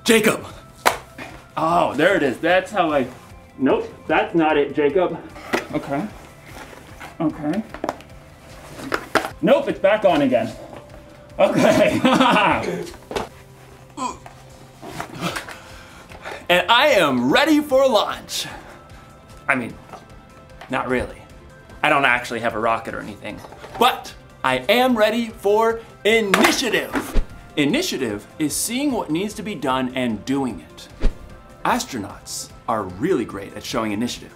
Jacob! Oh, there it is. That's how I... Nope, that's not it, Jacob. Okay. Okay. Nope, it's back on again. Okay. And I am ready for launch. I mean, not really. I don't actually have a rocket or anything, but I am ready for initiative. Initiative is seeing what needs to be done and doing it. Astronauts are really great at showing initiative.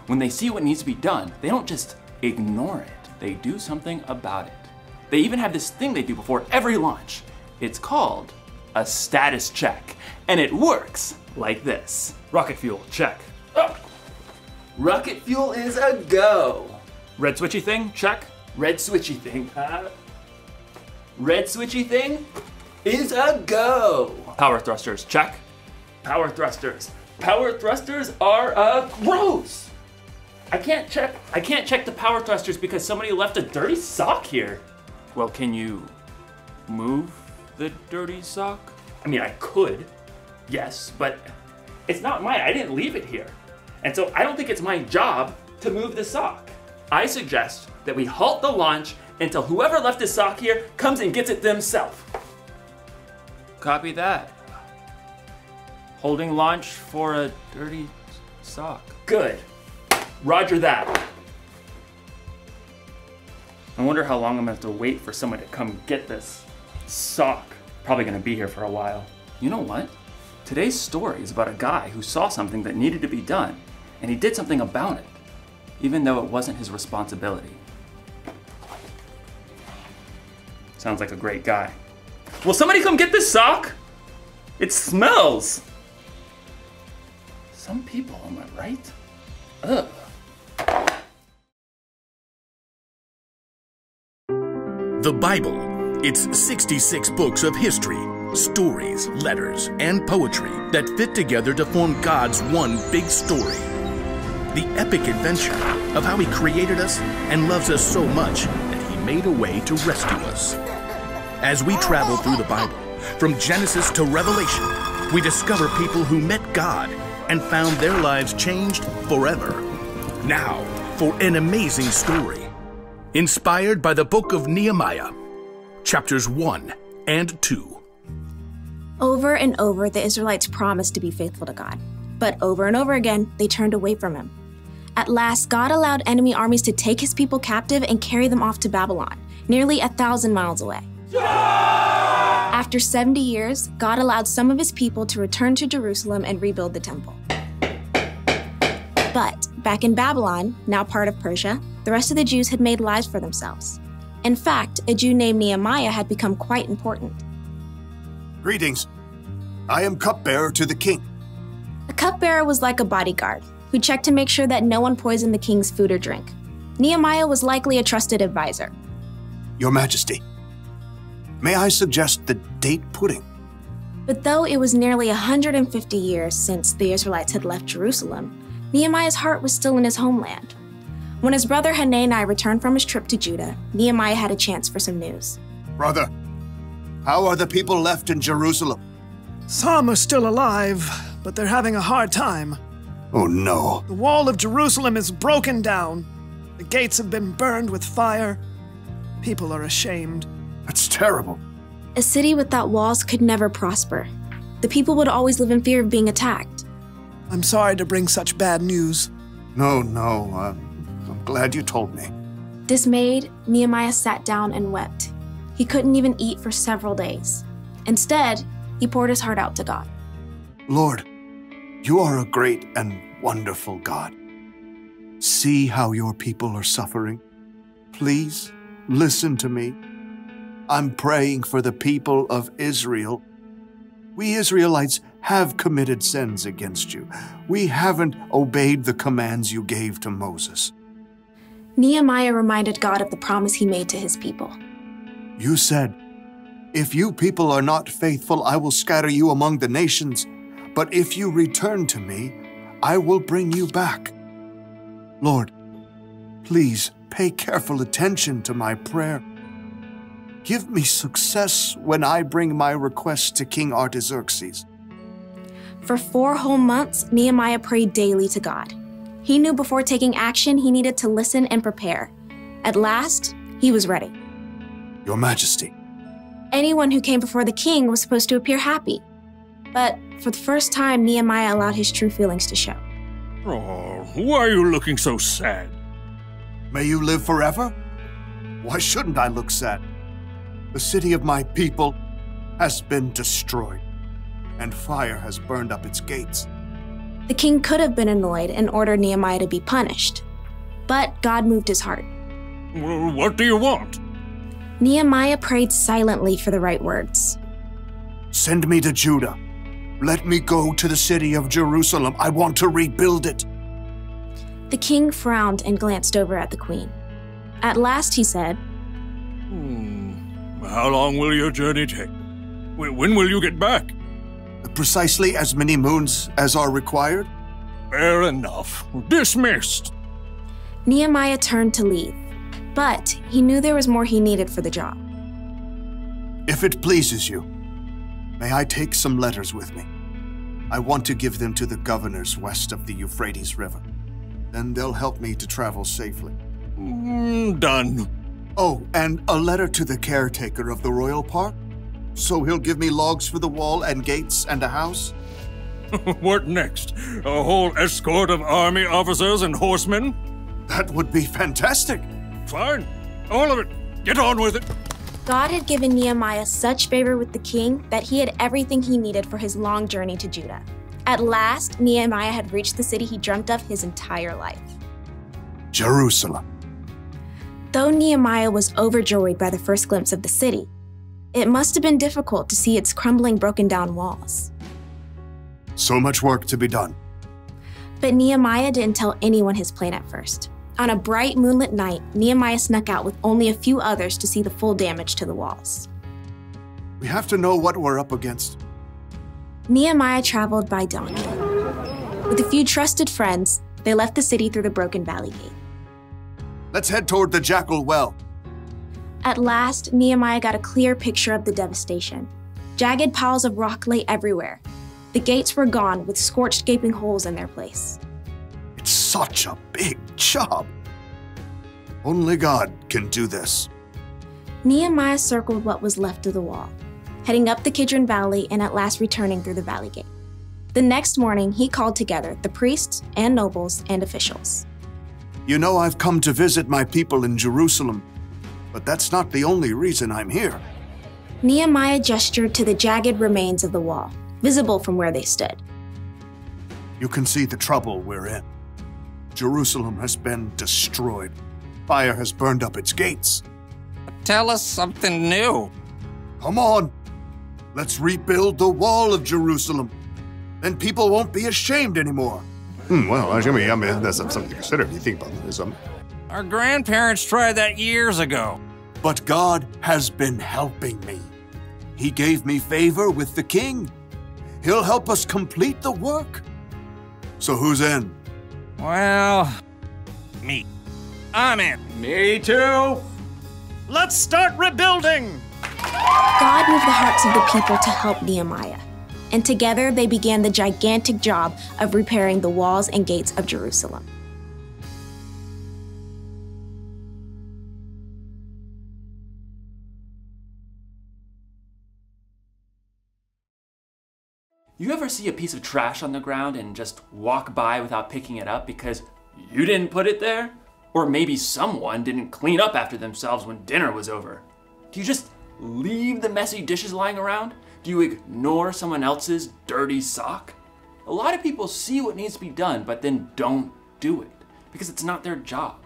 When they see what needs to be done, they don't just ignore it. They do something about it. They even have this thing they do before every launch. It's called a status check, and it works like this. Rocket fuel, check. Oh. Rocket fuel is a go. Red switchy thing, check. Red switchy thing, red switchy thing is a go. Power thrusters, check. Power thrusters. Power thrusters are a gross. I can't check the power thrusters because somebody left a dirty sock here. Well, can you move the dirty sock? I mean, I could, yes, but it's not mine. I didn't leave it here. And so I don't think it's my job to move the sock. I suggest that we halt the launch until whoever left the sock here comes and gets it themselves. Copy that. Holding launch for a dirty sock. Good. Roger that. I wonder how long I'm gonna have to wait for someone to come get this sock. Probably gonna be here for a while. You know what? Today's story is about a guy who saw something that needed to be done, and he did something about it, even though it wasn't his responsibility. Sounds like a great guy. Will somebody come get this sock? It smells. Some people, am I right? Ugh. The Bible. It's 66 books of history, stories, letters, and poetry that fit together to form God's one big story. The epic adventure of how He created us and loves us so much that He made a way to rescue us. As we travel through the Bible, from Genesis to Revelation, we discover people who met God and found their lives changed forever. Now, for an amazing story. Inspired by the book of Nehemiah, chapters 1 and 2. Over and over, the Israelites promised to be faithful to God. But over and over again, they turned away from Him. At last, God allowed enemy armies to take His people captive and carry them off to Babylon, nearly 1,000 miles away. After 70 years, God allowed some of His people to return to Jerusalem and rebuild the temple. But back in Babylon, now part of Persia, the rest of the Jews had made lives for themselves. In fact, a Jew named Nehemiah had become quite important. Greetings. I am cupbearer to the king. A cupbearer was like a bodyguard who checked to make sure that no one poisoned the king's food or drink. Nehemiah was likely a trusted advisor. Your Majesty, may I suggest the date pudding? But though it was nearly 150 years since the Israelites had left Jerusalem, Nehemiah's heart was still in his homeland. When his brother Hanani returned from his trip to Judah, Nehemiah had a chance for some news. Brother, how are the people left in Jerusalem? Some are still alive, but they're having a hard time. Oh no. The wall of Jerusalem is broken down. The gates have been burned with fire. People are ashamed. That's terrible. A city without walls could never prosper. The people would always live in fear of being attacked. I'm sorry to bring such bad news. No, I'm glad you told me. Dismayed, Nehemiah sat down and wept. He couldn't even eat for several days. Instead, he poured his heart out to God. Lord, you are a great and wonderful God. See how your people are suffering. Please listen to me. I'm praying for the people of Israel. We Israelites have committed sins against you. We haven't obeyed the commands you gave to Moses. Nehemiah reminded God of the promise He made to His people. You said, "If you people are not faithful, I will scatter you among the nations. But if you return to me, I will bring you back." Lord, please pay careful attention to my prayer. Give me success when I bring my request to King Artaxerxes. For 4 whole months, Nehemiah prayed daily to God. He knew before taking action, he needed to listen and prepare. At last, he was ready. Your Majesty. Anyone who came before the king was supposed to appear happy. But for the first time, Nehemiah allowed his true feelings to show. Oh, why are you looking so sad? May you live forever? Why shouldn't I look sad? The city of my people has been destroyed, and fire has burned up its gates. The king could have been annoyed and ordered Nehemiah to be punished. But God moved his heart. Well, what do you want? Nehemiah prayed silently for the right words. Send me to Judah. Let me go to the city of Jerusalem. I want to rebuild it. The king frowned and glanced over at the queen. At last he said, How long will your journey take? When will you get back? Precisely as many moons as are required. Fair enough. Dismissed. Nehemiah turned to leave, but he knew there was more he needed for the job. If it pleases you, may I take some letters with me? I want to give them to the governors west of the Euphrates River. Then they'll help me to travel safely. Done. Oh, and a letter to the caretaker of the royal park? So he'll give me logs for the wall and gates and a house? What next? A whole escort of army officers and horsemen? That would be fantastic. Fine. All of it. Get on with it. God had given Nehemiah such favor with the king that he had everything he needed for his long journey to Judah. At last, Nehemiah had reached the city he dreamt of his entire life. Jerusalem. Though Nehemiah was overjoyed by the first glimpse of the city, it must have been difficult to see its crumbling, broken-down walls. So much work to be done. But Nehemiah didn't tell anyone his plan at first. On a bright moonlit night, Nehemiah snuck out with only a few others to see the full damage to the walls. We have to know what we're up against. Nehemiah traveled by donkey. With a few trusted friends, they left the city through the broken valley gate. Let's head toward the Jackal Well. At last, Nehemiah got a clear picture of the devastation. Jagged piles of rock lay everywhere. The gates were gone, with scorched, gaping holes in their place. It's such a big job. Only God can do this. Nehemiah circled what was left of the wall, heading up the Kidron Valley and at last returning through the valley gate. The next morning, he called together the priests and nobles and officials. You know, I've come to visit my people in Jerusalem, but that's not the only reason I'm here. Nehemiah gestured to the jagged remains of the wall, visible from where they stood. You can see the trouble we're in. Jerusalem has been destroyed. Fire has burned up its gates. Tell us something new. Come on. Let's rebuild the wall of Jerusalem. Then people won't be ashamed anymore. Well, I mean, that's something to consider if you think about it. Our grandparents tried that years ago. But God has been helping me. He gave me favor with the king. He'll help us complete the work. So who's in? Well, me. I'm in. Me too. Let's start rebuilding! God moved the hearts of the people to help Nehemiah, and together they began the gigantic job of repairing the walls and gates of Jerusalem. You ever see a piece of trash on the ground and just walk by without picking it up because you didn't put it there? Or maybe someone didn't clean up after themselves when dinner was over. Do you just leave the messy dishes lying around? Do you ignore someone else's dirty sock? A lot of people see what needs to be done, but then don't do it because it's not their job.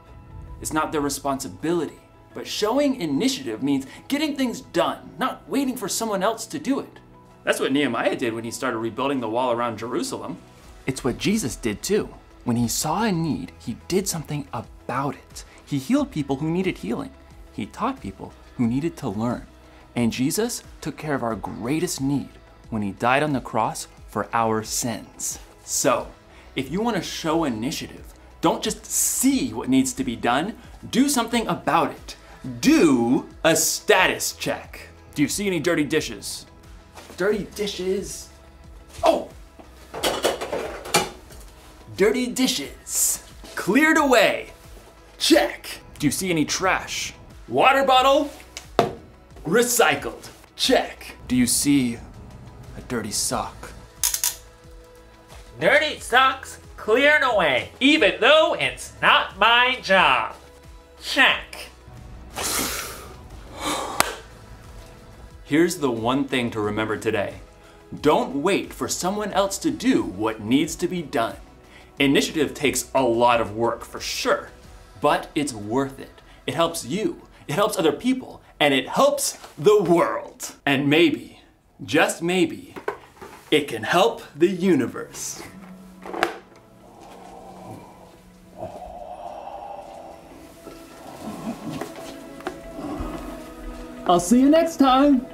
It's not their responsibility. But showing initiative means getting things done, not waiting for someone else to do it. That's what Nehemiah did when he started rebuilding the wall around Jerusalem. It's what Jesus did too. When he saw a need, he did something about it. He healed people who needed healing. He taught people who needed to learn. And Jesus took care of our greatest need when he died on the cross for our sins. So, if you want to show initiative, don't just see what needs to be done, do something about it. Do a status check. Do you see any dirty dishes? Dirty dishes. Oh, Dirty dishes. Cleared away. Check. Do you see any trash? Water bottle. Recycled. Check. Do you see a dirty sock? Dirty socks cleared away, even though it's not my job. Check. Here's the one thing to remember today. Don't wait for someone else to do what needs to be done. Initiative takes a lot of work for sure, but it's worth it. It helps you, it helps other people, and it helps the world. And maybe, just maybe, it can help the universe. I'll see you next time.